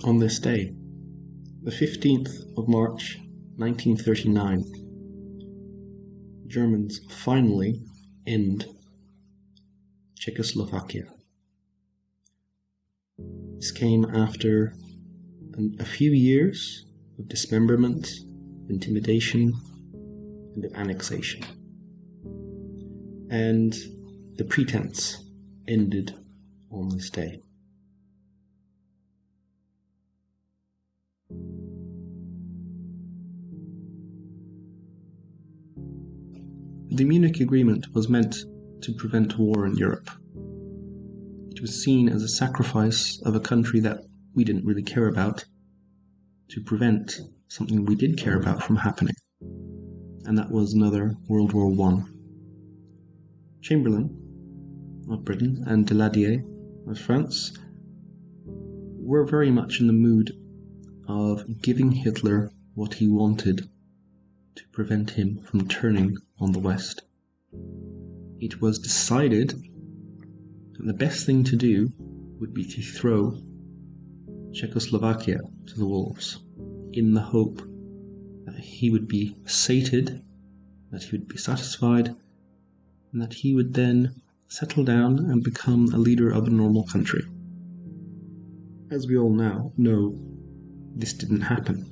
on this day, the 15th of March, 1939, Germans finally end Czechoslovakia. This came after a few years of dismemberment, intimidation, and of annexation. And the pretence ended on this day. The Munich Agreement was meant to prevent war in Europe. It was seen as a sacrifice of a country that we didn't really care about to prevent something we did care about from happening, and that was another World War I. Chamberlain of Britain and Daladier of France were very much in the mood of giving Hitler what he wanted to prevent him from turning on the West. It was decided that the best thing to do would be to throw Czechoslovakia to the wolves, in the hope that he would be sated, that he would be satisfied, and that he would then settle down and become a leader of a normal country. As we all now know, this didn't happen.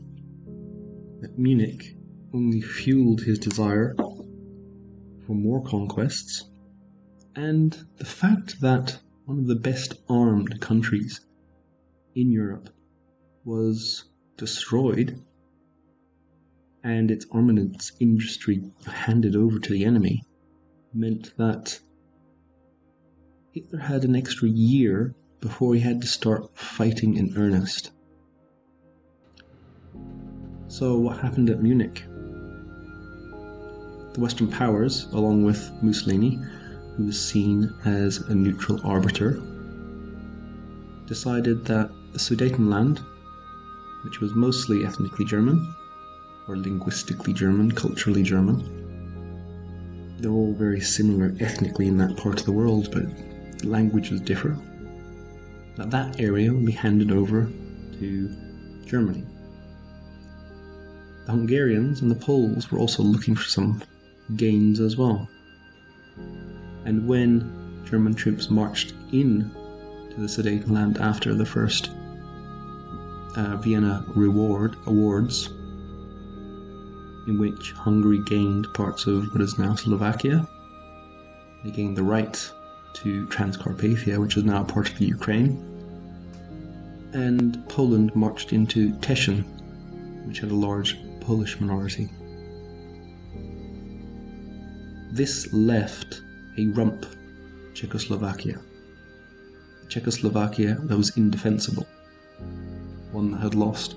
That Munich only fueled his desire for more conquests, and the fact that one of the best armed countries in Europe was destroyed and its armaments industry handed over to the enemy meant that Hitler had an extra year before he had to start fighting in earnest. So what happened at Munich? The Western powers, along with Mussolini, who was seen as a neutral arbiter, decided that the Sudetenland, which was mostly ethnically German, or linguistically German, culturally German, they're all very similar ethnically in that part of the world, but the languages differ, that area would be handed over to Germany. The Hungarians and the Poles were also looking for some gains as well. And when German troops marched in to the Sudetenland after the first Vienna Awards, in which Hungary gained parts of what is now Slovakia, they gained the right to Transcarpathia, which is now part of Ukraine, and Poland marched into Teschen, which had a large Polish minority. This left a rump Czechoslovakia. Czechoslovakia that was indefensible. One that had lost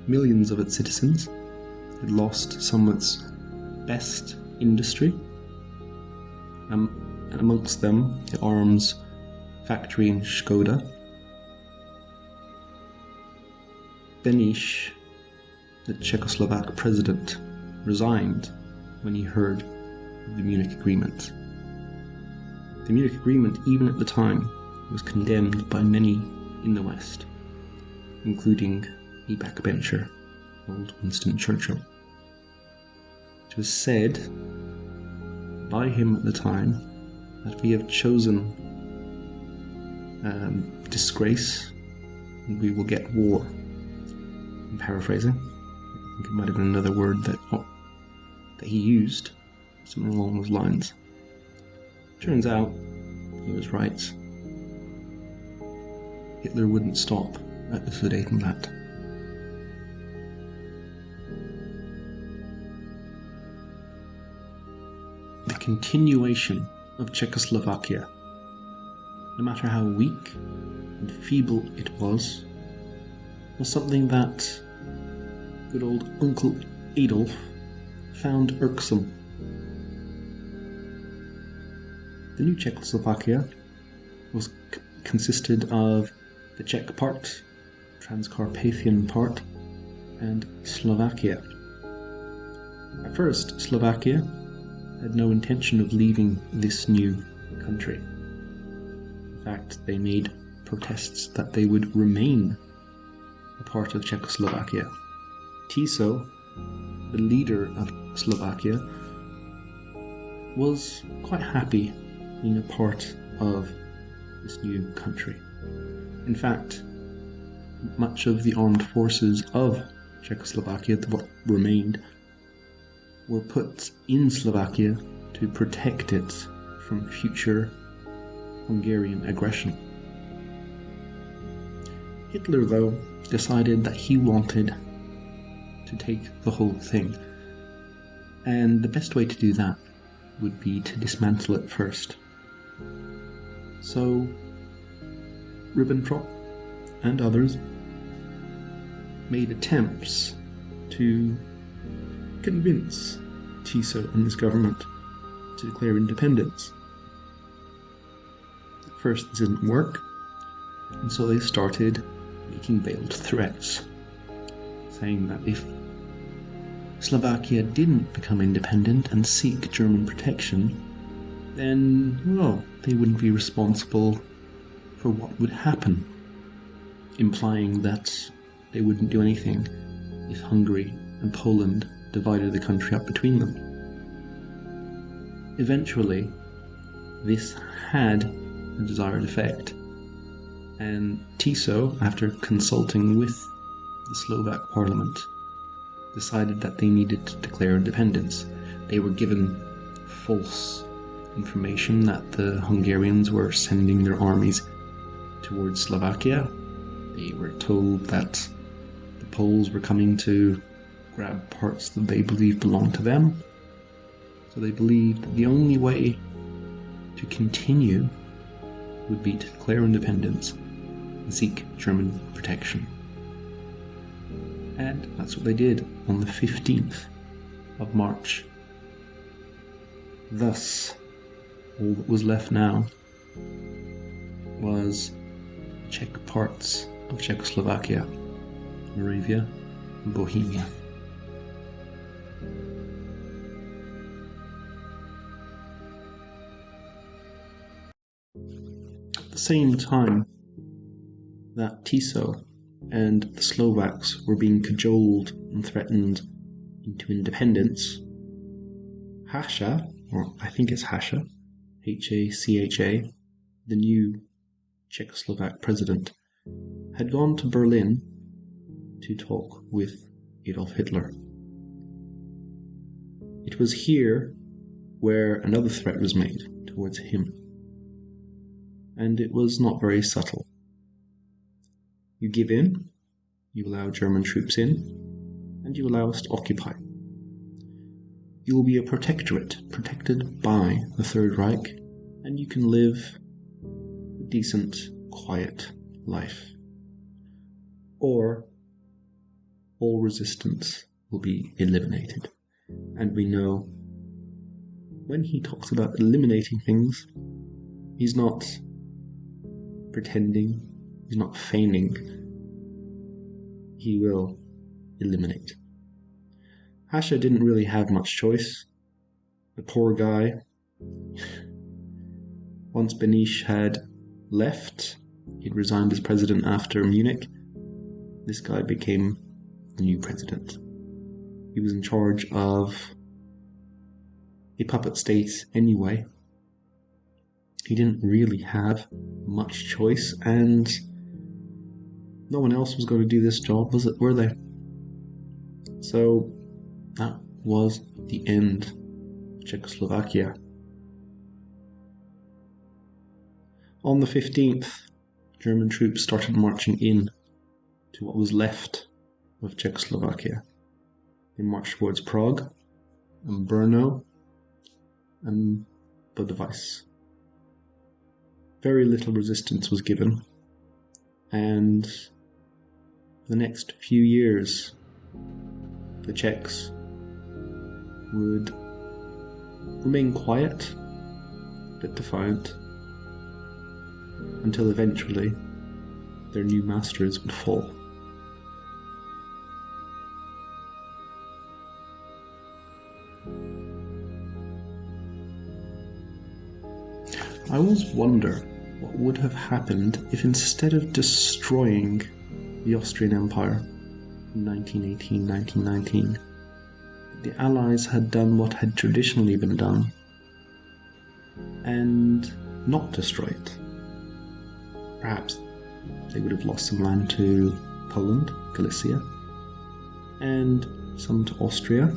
millions of its citizens, had lost some of its best industry, and amongst them the arms factory in Škoda. Beneš, the Czechoslovak president, resigned when he heard of the Munich Agreement. The Munich Agreement, even at the time, was condemned by many in the West, including a backbencher, old Winston Churchill. It was said by him at the time that we have chosen disgrace and we will get war. I'm paraphrasing. I think it might have been another word that he used, something along those lines. Turns out he was right. Hitler wouldn't stop at the Sudetenland. The continuation of Czechoslovakia, no matter how weak and feeble it was something that good old Uncle Adolf found irksome. The new Czechoslovakia consisted of the Czech part, Transcarpathian part, and Slovakia. At first, Slovakia had no intention of leaving this new country. In fact, they made protests that they would remain part of Czechoslovakia. Tiso, the leader of Slovakia, was quite happy being a part of this new country. In fact, much of the armed forces of Czechoslovakia, what remained, were put in Slovakia to protect it from future Hungarian aggression. Hitler, though, decided that he wanted to take the whole thing, and the best way to do that would be to dismantle it first. So Ribbentrop and others made attempts to convince Tiso and his government to declare independence. At first this didn't work, and so they started making veiled threats, saying that if Slovakia didn't become independent and seek German protection, then, well, they wouldn't be responsible for what would happen, implying that they wouldn't do anything if Hungary and Poland divided the country up between them. Eventually, this had a desired effect, and Tiso, after consulting with the Slovak parliament, decided that they needed to declare independence. They were given false information that the Hungarians were sending their armies towards Slovakia. They were told that the Poles were coming to grab parts that they believed belonged to them. So they believed the only way to continue would be to declare independence and seek German protection. And that's what they did on the 15th of March. Thus, all that was left now was Czech parts of Czechoslovakia, Moravia, and Bohemia. At the same time that Tiso and the Slovaks were being cajoled and threatened into independence, Hacha, or I think it's Hacha, Hacha, the new Czechoslovak president, had gone to Berlin to talk with Adolf Hitler. It was here where another threat was made towards him, and it was not very subtle. You give in, you allow German troops in, and you allow us to occupy. You will be a protectorate, protected by the Third Reich, and you can live a decent, quiet life. Or all resistance will be eliminated. And we know when he talks about eliminating things, he's not pretending, he's not feigning. He will eliminate. Hacha didn't really have much choice. The poor guy, once Beneš had left, he'd resigned as president after Munich, this guy became the new president. He was in charge of a puppet state anyway. He didn't really have much choice, and no one else was going to do this job, were they? So that was the end of Czechoslovakia. On the 15th, German troops started marching in to what was left of Czechoslovakia. They marched towards Prague and Brno and Budovice. Very little resistance was given, and for the next few years the Czechs would remain quiet but defiant until eventually their new masters would fall. I always wonder what would have happened if instead of destroying the Austrian Empire in 1918-1919, the Allies had done what had traditionally been done and not destroy it. Perhaps they would have lost some land to Poland, Galicia, and some to Austria,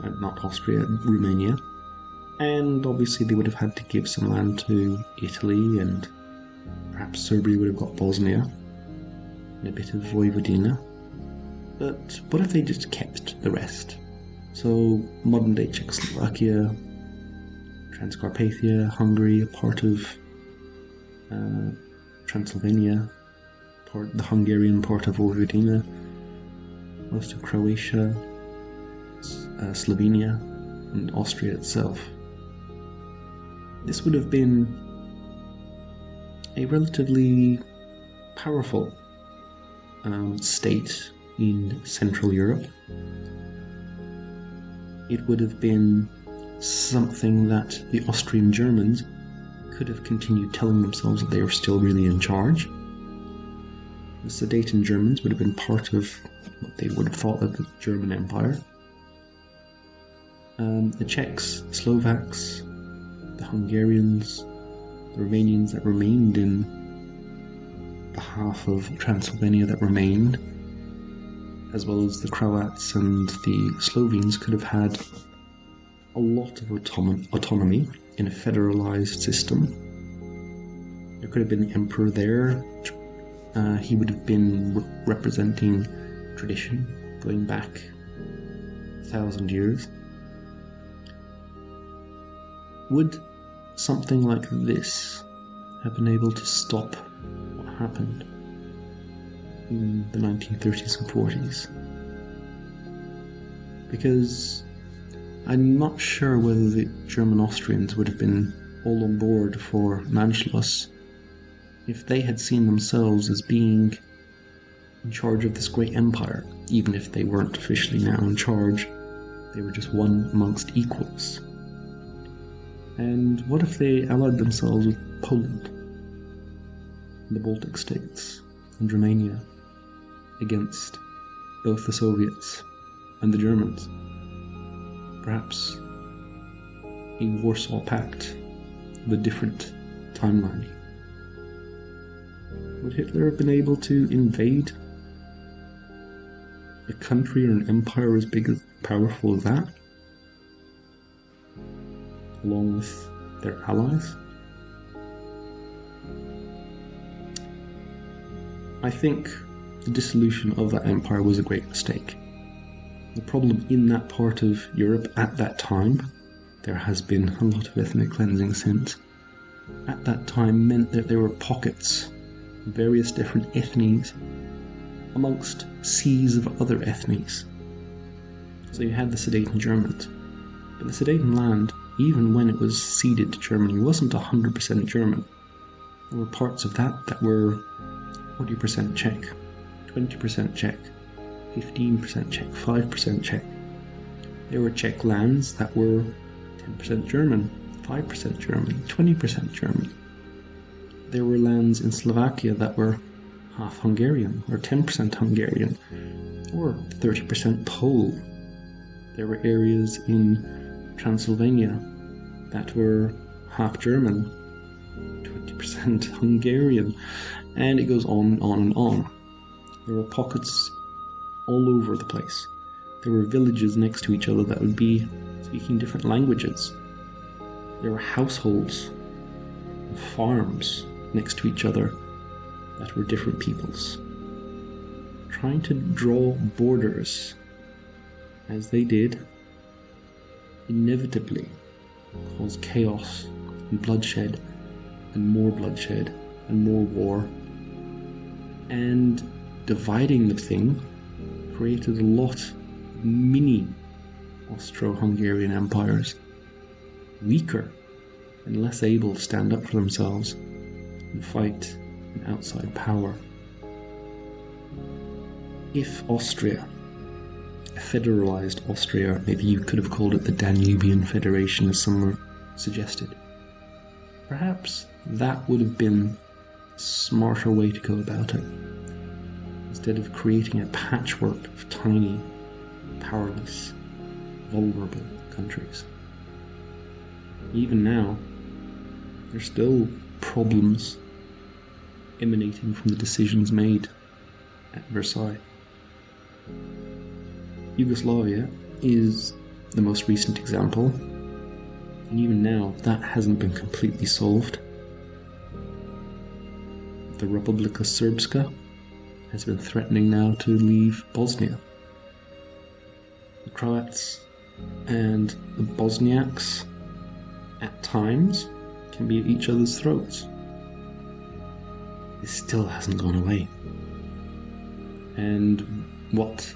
Romania, and obviously they would have had to give some land to Italy, and perhaps Serbia would have got Bosnia and a bit of Vojvodina. But what if they just kept the rest? So modern-day Czechoslovakia, Transcarpathia, Hungary, a part of Transylvania, the Hungarian part of Vojvodina, most of Croatia, Slovenia, and Austria itself. This would have been a relatively powerful state in Central Europe. It would have been something that the Austrian Germans could have continued telling themselves that they were still really in charge. The Sudeten Germans would have been part of what they would have thought of the German Empire. The Czechs, Slovaks, the Hungarians, the Romanians that remained in the half of Transylvania that remained, as well as the Croats and the Slovenes, could have had a lot of autonomy in a federalized system. There could have been the emperor there. He would have been representing tradition going back 1,000 years. Would something like this have been able to stop what happened in the 1930s and 40s? Because I'm not sure whether the German Austrians would have been all on board for Anschluss if they had seen themselves as being in charge of this great empire. Even if they weren't officially now in charge, they were just one amongst equals. And what if they allied themselves with Poland, the Baltic states, and Romania against both the Soviets and the Germans? Perhaps a Warsaw Pact of a different timeline. Would Hitler have been able to invade a country or an empire as big as powerful as that, along with their allies? I think the dissolution of that empire was a great mistake. The problem in that part of Europe at that time, there has been a lot of ethnic cleansing since, at that time meant that there were pockets of various different ethnies amongst seas of other ethnies. So you had the Sudeten Germans, but the Sudeten land, even when it was ceded to Germany, wasn't 100% German. There were parts of that that were 40% Czech, 20% Czech, 15% Czech, 5% Czech. There were Czech lands that were 10% German, 5% German, 20% German. There were lands in Slovakia that were half Hungarian, or 10% Hungarian, or 30% Pole. There were areas in Transylvania that were half German, 20% Hungarian, and it goes on and on and on. There were pockets all over the place. There were villages next to each other that would be speaking different languages. There were households and farms next to each other that were different peoples. Trying to draw borders as they did inevitably caused chaos and bloodshed and more war, and dividing the thing created a lot of mini Austro-Hungarian empires, weaker and less able to stand up for themselves and fight an outside power. If Austria, a federalized Austria, maybe you could have called it the Danubian Federation as some were suggested, perhaps that would have been a smarter way to go about it, is instead of creating a patchwork of tiny, powerless, vulnerable countries. Even now, there's still problems emanating from the decisions made at Versailles. Yugoslavia is the most recent example, and even now that hasn't been completely solved. The Republika Srpska has been threatening now to leave Bosnia. The Croats and the Bosniaks at times can be at each other's throats. This still hasn't gone away. And what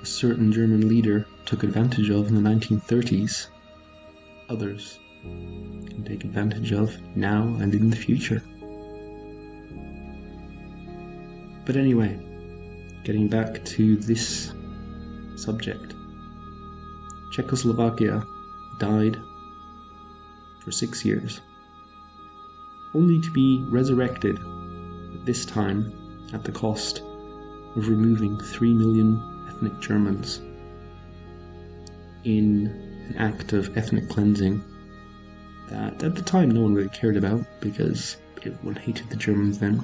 a certain German leader took advantage of in the 1930s, others can take advantage of now and in the future. But anyway, getting back to this subject, Czechoslovakia died for 6 years, only to be resurrected, this time at the cost of removing 3 million ethnic Germans in an act of ethnic cleansing that at the time no one really cared about because everyone hated the Germans then.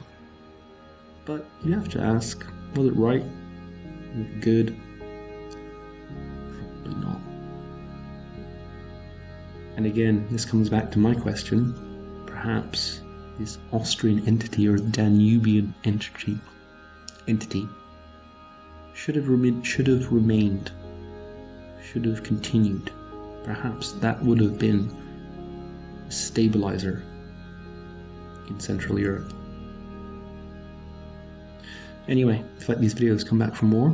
But you have to ask, was it right? Was it good? Probably not. And again, this comes back to my question. Perhaps this Austrian entity or Danubian entity should have remained, should have continued. Perhaps that would have been a stabilizer in Central Europe. Anyway, if you like these videos, come back for more.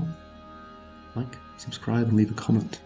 Like, subscribe, and leave a comment.